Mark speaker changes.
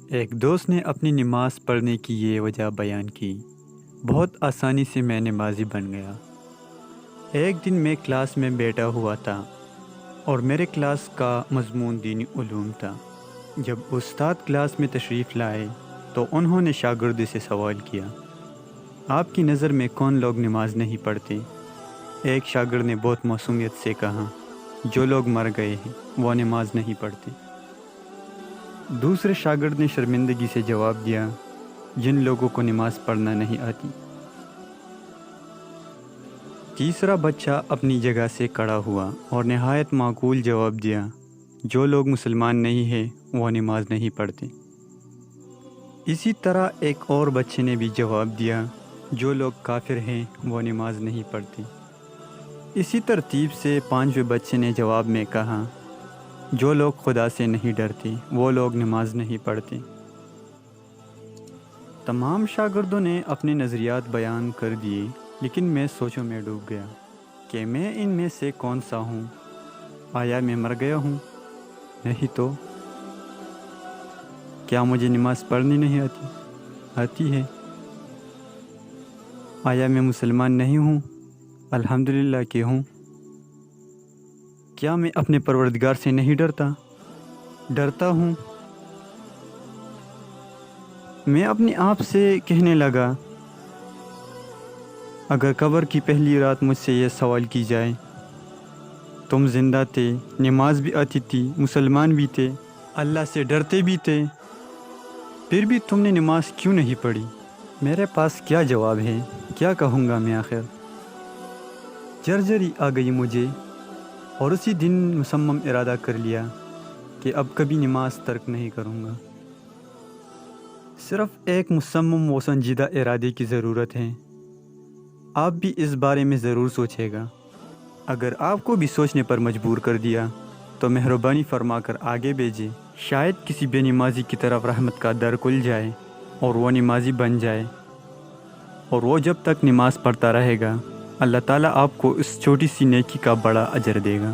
Speaker 1: ایک دوست نے اپنی نماز پڑھنے کی یہ وجہ بیان کی: بہت آسانی سے میں نمازی بن گیا۔ ایک دن میں کلاس میں بیٹھا ہوا تھا اور میرے کلاس کا مضمون دینی علوم تھا۔ جب استاد کلاس میں تشریف لائے تو انہوں نے شاگردوں سے سوال کیا: آپ کی نظر میں کون لوگ نماز نہیں پڑھتے؟ ایک شاگرد نے بہت معصومیت سے کہا: جو لوگ مر گئے ہیں وہ نماز نہیں پڑھتے۔ دوسرے شاگرد نے شرمندگی سے جواب دیا: جن لوگوں کو نماز پڑھنا نہیں آتی۔ تیسرا بچہ اپنی جگہ سے کھڑا ہوا اور نہایت معقول جواب دیا: جو لوگ مسلمان نہیں ہیں وہ نماز نہیں پڑھتے۔ اسی طرح ایک اور بچے نے بھی جواب دیا: جو لوگ کافر ہیں وہ نماز نہیں پڑھتے۔ اسی ترتیب سے پانچویں بچے نے جواب میں کہا: جو لوگ خدا سے نہیں ڈرتے وہ لوگ نماز نہیں پڑھتے۔ تمام شاگردوں نے اپنے نظریات بیان کر دیے، لیکن میں سوچوں میں ڈوب گیا کہ میں ان میں سے کون سا ہوں؟ آیا میں مر گیا ہوں؟ نہیں تو کیا مجھے نماز پڑھنی نہیں آتی ہے؟ آیا میں مسلمان نہیں ہوں؟ الحمدللہ کہ ہوں۔ کیا میں اپنے پروردگار سے نہیں ڈرتا ہوں؟ میں اپنے آپ سے کہنے لگا: اگر قبر کی پہلی رات مجھ سے یہ سوال کی جائے: تم زندہ تھے، نماز بھی آتی تھی، مسلمان بھی تھے، اللہ سے ڈرتے بھی تھے، پھر بھی تم نے نماز کیوں نہیں پڑھی؟ میرے پاس کیا جواب ہے؟ کیا کہوں گا میں آخر؟ جرجری آ گئی مجھے، اور اسی دن مصمم ارادہ کر لیا کہ اب کبھی نماز ترک نہیں کروں گا۔ صرف ایک مصمم و سنجیدہ ارادے کی ضرورت ہے۔ آپ بھی اس بارے میں ضرور سوچے گا۔ اگر آپ کو بھی سوچنے پر مجبور کر دیا تو مہربانی فرما کر آگے بھیجیں۔ شاید کسی بے نمازی کی طرف رحمت کا در کھل جائے اور وہ نمازی بن جائے، اور وہ جب تک نماز پڑھتا رہے گا اللہ تعالیٰ آپ کو اس چھوٹی سی نیکی کا بڑا اجر دے گا۔